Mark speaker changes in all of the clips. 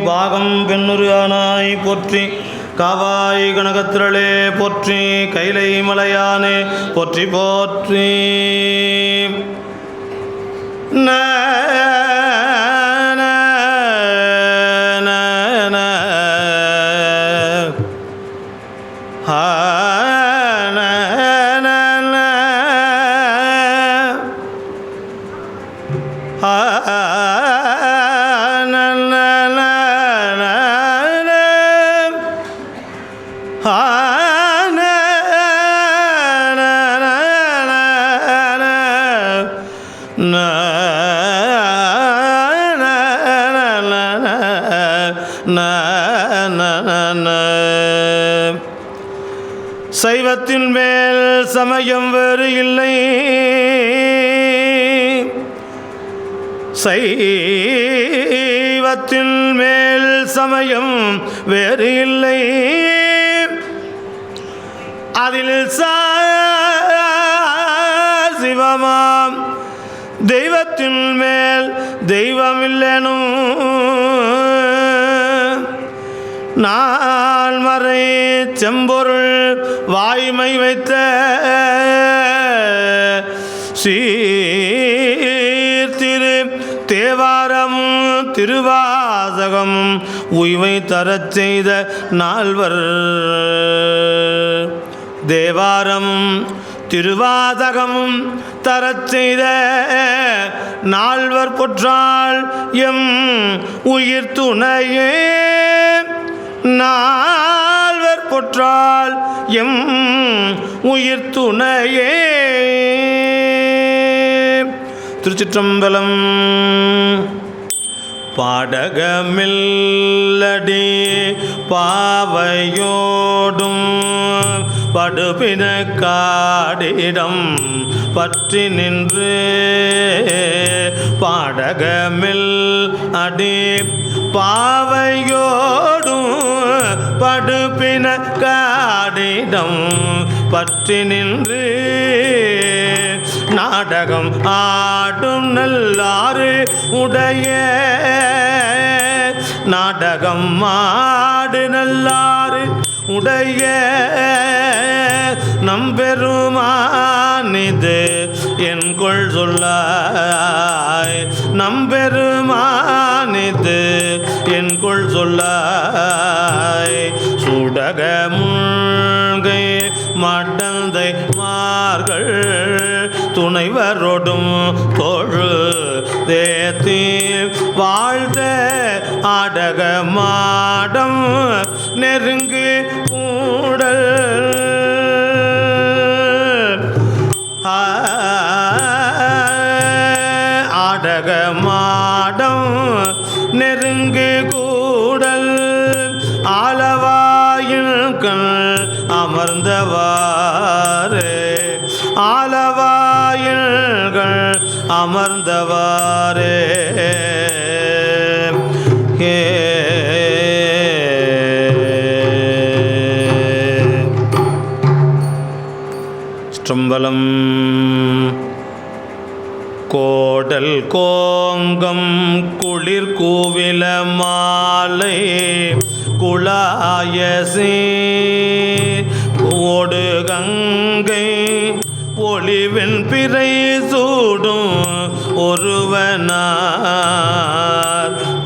Speaker 1: பாகம் பெண்ணுரு ஆனாய் போற்றி காவாய் கனகத்திரளே போற்றி கைலை மலையானே போற்றி போற்றி சைவத்தின் மேல் சமயம் வேறு இல்லை, சைவத்தின் மேல் சமயம் வேறு இல்லை, அதில் சிவமாம் தெய்வத்தின் மேல் தெய்வமில்லேனும் நால்மறை செம்பொருள் வாய்மை வைத்த சீர்திரு தேவாரமும் திருவாசகமும் உய்வை தரச் செய்த நால்வர் தேவாரமும் திருவாசகமும் தரச் செய்த நால்வர் பொற்றால் எம் உயிர் துணையே, நால்வர் பொற்றால் எம் உயிர் துணையே. திருச்சிற்றம்பலம். பாடகமில்லடி பாவையோடும் படுபின காடிடம் பற்றி நின்று பாடகமில் அடி பாவையோடும் படுபின காடிடம் பற்றி நின்று நாடகம் ஆடும் நல்லாறு உடைய நாடகம் ஆடு நல்லாறு உடைய நம்பெருமானிது என்கொள் சொல்லாய், நம்பெருமானிது என்கொள் சொல்லாய். சுடக முழ்கை மடந்தை மார்கள் துணைவரோடும் தொழு தேத்தி வாழ்ந்த ஆடக மாடம் நெருங்கு கூடல் ஆடக மாடம் நெருங்கு கூடல் ஆலவாயில் கண் அமர்ந்தவாறு ஆலவாயில்கள் அமர்ந்தவாறே. ஸ்ரம்பலம். கோடல் கோங்கம் குளிர் கூவில மாலை குழாயசி ஓடு கங்கை ஒளிவெண் பிறை சூடும் ஒருவனார்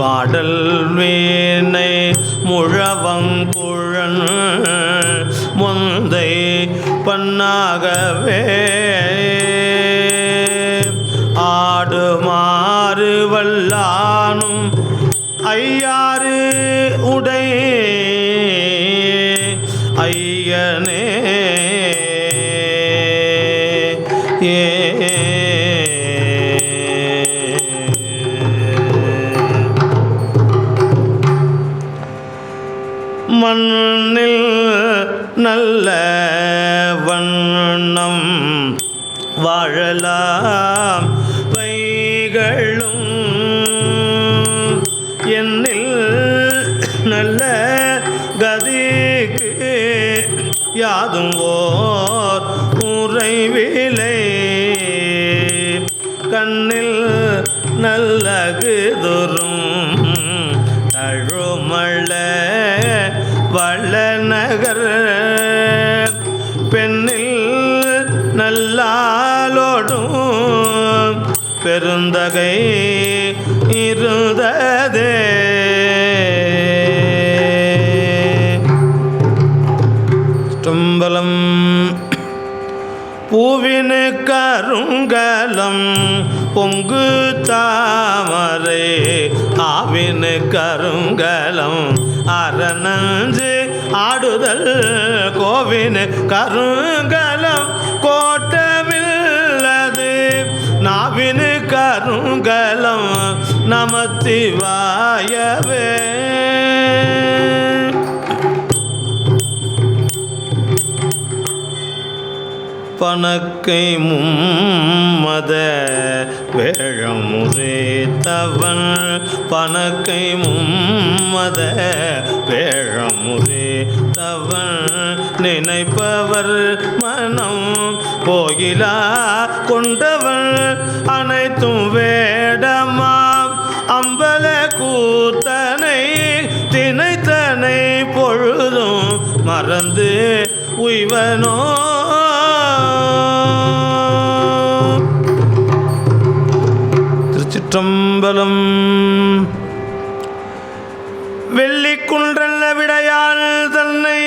Speaker 1: பாடல் வீணை முழவங்குழல் முந்தை பண்ணாகவே ஆடுமாறு வல்லானும் ஐயாறு உடை ஐயனே மண்ணில் நல்ல வண்ணம் வாழலாம் வைகளும் என்னில் நல்ல கதிக்கு யாதும் ஓர் உறைவிலை கண்ணில் நல்லகுதுரும் வாழுமள்ள வளநகர் பெண்ணில் நல்லாலோடும் பெருந்தகை இருந்ததே. தும்பலம் பூவினு கருங்கலம் பொங்கு தாமரை ஆவினு கருங்கலம் அரணஞ்சு ஆடுதல் கோவினு கருங்கலம் கோட்டமில்லது நாவினு கருங்கலம் நமச்சிவாயவே. பணக்கை மும்மத வேழமுறைத்தவன் பணக்கை மும்மத வேழமுறைத்தவன் நினைப்பவர் மனம் கோயிலா கொண்டவன் அனைத்தும் வேடமாம் அம்பல கூத்தனை தினைத்தனை பொழுதும் மறந்து உய்வனோ. திருச்சிற்றம்பலம். வெள்ளிக்குன்றல்ல விடையாள் தன்னை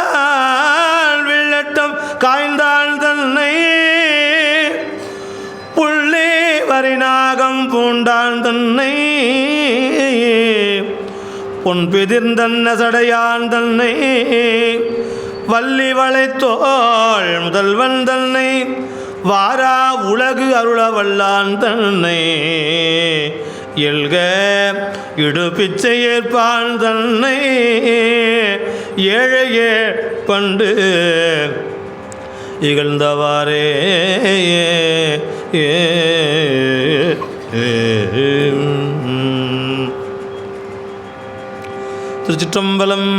Speaker 1: வில்வளால் வெள்ளட்டம் காய்ந்தாள் தன்னை புள்ளி வரிநாகம் பூண்டான் தன்னை பொன் பிதிர்ந்தன்ன சடையான் தன்னை வள்ளி வளைத்தோள் முதல்வன் தன்னை வாரா உலகு அருள வல்லான் தன்னை எல்க இடுபிச்சை ஏற்பான் தன்னை ஏழையே பண்டு இகழ்ந்தவாறே. திருச்சிற்றம்பலம்.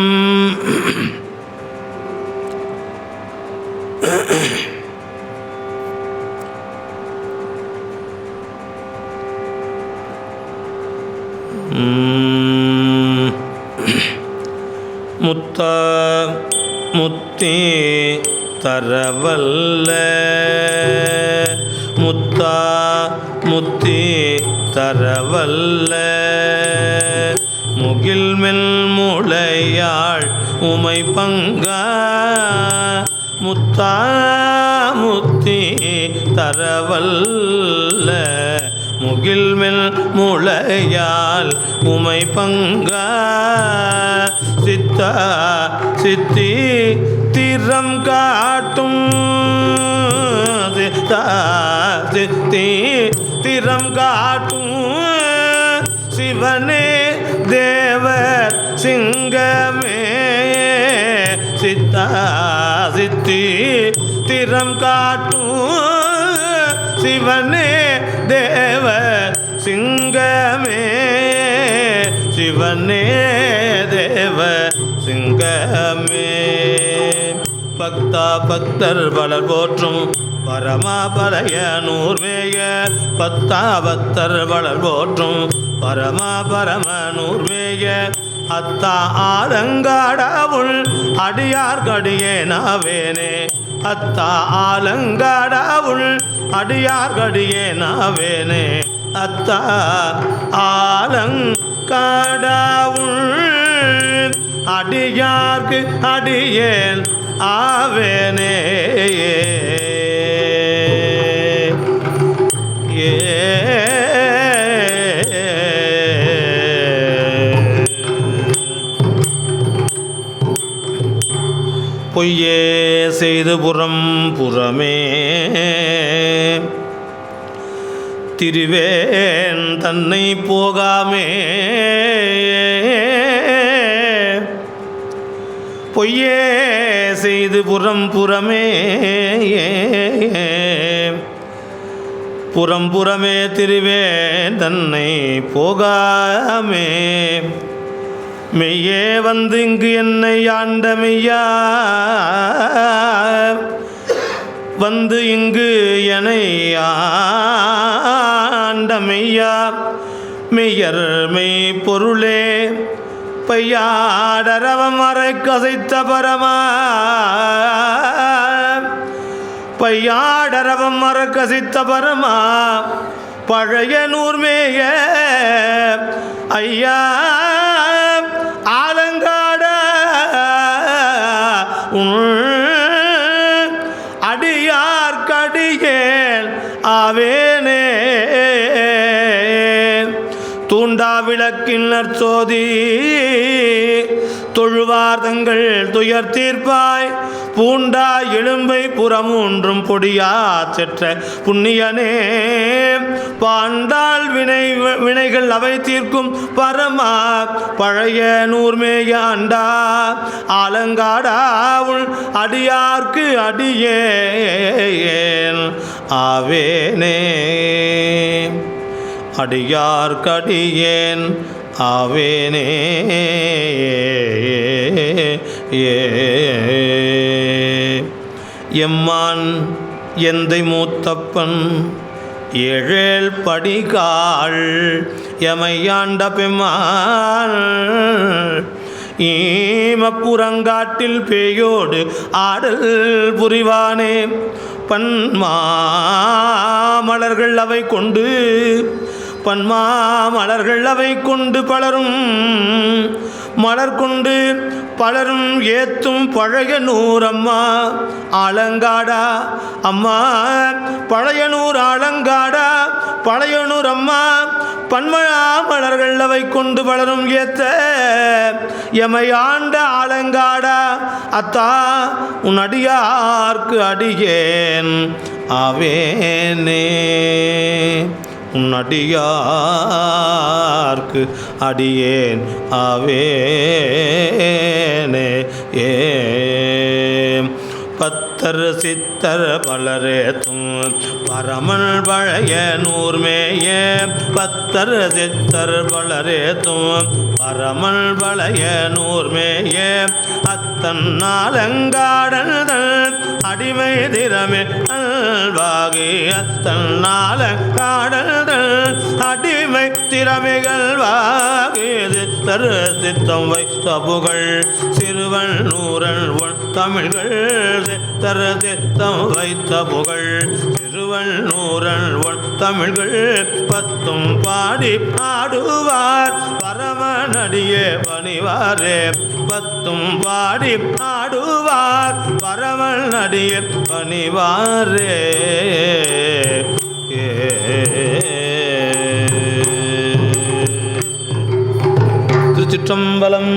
Speaker 1: முத்தா முத்தி தரவல்ல முத்தா முத்தி தரவல்ல முகில்மெல் முளையாள் உமை பங்கா முத்தா முத்தி தரவல்ல முகில்மெல் முளையால் உமை பங்கா சித்தா சித்தி திறம் காட்டும் சித்தா சித்தி திறம் காட்டும் சிவனே தேவர் சிங்கமே சித்தா சித்தி திறம் காட்டும் சிவனே தேவர் சிங்கமே சிவனே தேவ சிங்கமே. பக்தா பக்தர் பலர் போற்றும் பரமா பரைய நூர்மேய பத்தா பக்தர் பலர் போற்றும் பரமா பரம நூர்மேய அத்தா ஆலங்காடாவுள் அடியார்கடியே நாவேனே அத்தா ஆலங்காடாவுள் அடியார்கடியே நாவேனே அத்தா ஆலங்காடாவுள் அடியார்க்கு அடியேன் ஆவேனே. பொய்யே செய்து புறம் புறமே திரிவேன் தன்னை போகாமே பொய்யே செய்து புறம் புறமே புறம் புறமே திரிவேன் தன்னை போகாமே மெய்யே வந்து இங்கு என்னை ஆண்ட மெய்யா வந்து இங்கு எனை ஆண்ட மெய்யா மெய்யர் மெய் பொருளே பையாடரவம் அறை கசைத்த பரமா பையாடரவம் அறை கசித்த பரமா பழைய நூர்மேய ஐயா ஆலங்காட அடியார்க்கடியேன் ஆவேனே தூண்டா விளக்கின் நற்சோதி தொழுவார் தங்கள் துயர் தீர்ப்பாய் பூண்டா எலும்பை புறமூன்றும் பொடியா செற்ற புண்ணியனே பாண்டால் வினைகள் அவை தீர்க்கும் பரமா பழைய நூர்மேயாண்டா ஆலங்காடாவுள் அடியார்க்கு அடியேன் ஆவேனே அடியார்க்கடியேன் ஆவேனே எம்மான் எந்தை மூத்தப்பன் ஏழேல் படிகாள் எமையாண்ட பெம்மான் ஈமப்புறங்காட்டில் பேயோடு ஆடல் புரிவானே பன்மாமலர்கள் அவை கொண்டு பன்மாமலர்கள் அவை கொண்டு பலரும் மலர் கொண்டு பலரும் ஏத்தும் பழைய நூறம்மா ஆலங்காடா அம்மா பழையனூர் ஆலங்காடா பழையனூர் அம்மா பன்மழாமலர்கள் அவை கொண்டு பலரும் ஏத்த எமையாண்ட ஆலங்காடா அத்தா உன் அடியார்க்கு அடியேன் ஆவேனே உன் அடியார்க்கு அடியேன் ஆவேனே ஏ பத்தர் சித்தர் பலரேத்தும் பரமன் பழைய நூர்மேய பத்தர் சித்தர் பலரேத்தும் பரமன் பழைய நூர்மேய அத்தன் நாலங்காடல் அடிமை திறமே அல்வாகி அத்தன் நாலங்காடல் அடிமை திறமைகள் வாகி சித்தர் சித்தம் வைத்த புகழ் சிறுவன் நூறன் தமிழ்கள் சித்தர் சித்தம் வைத்த புகழ் சிறுவன் நூறன் தமிழ்கள் பத்தும் பாடி பாடுவார் பரமனடியே பணிவாரே பத்தும் பாடி பாடுவார் பரமனடியே பணிவாரே திருச்சிற்றம்பலம்.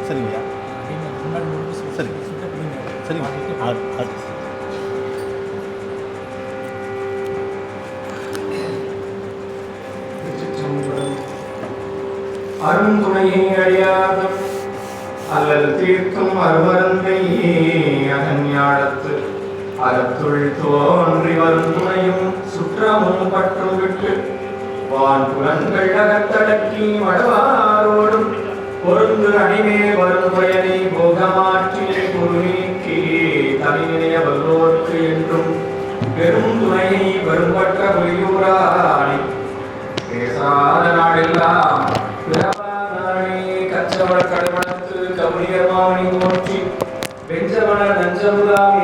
Speaker 2: சரிங்கய்யா சரி சரிங்க
Speaker 3: அருந்துணையை அழியாதும் அல்லல் தீர்க்கும் அருமருந்தை அகஞானத்து அறத்துள் தோன்றி வரும் துணையும் சுற்றமும் பற்றும் விட்டு வான் புலன்கள் அகத்தடக்கி மடவாரோடும் பொருந்து அணிமே வரும் பயனை போகமாற்றி குருநீக்கி தனிநிலைய வல்லோர்க்கு என்றும் பெரும் துணையை வரும்பற்ற புலியூராணி பேசாத நாடெல்லாம் பிறவாதானே கச்சவள கடமணத்து கவுனியர் மாமணி போற்றி வெஞ்சவள நஞ்சமுதாமி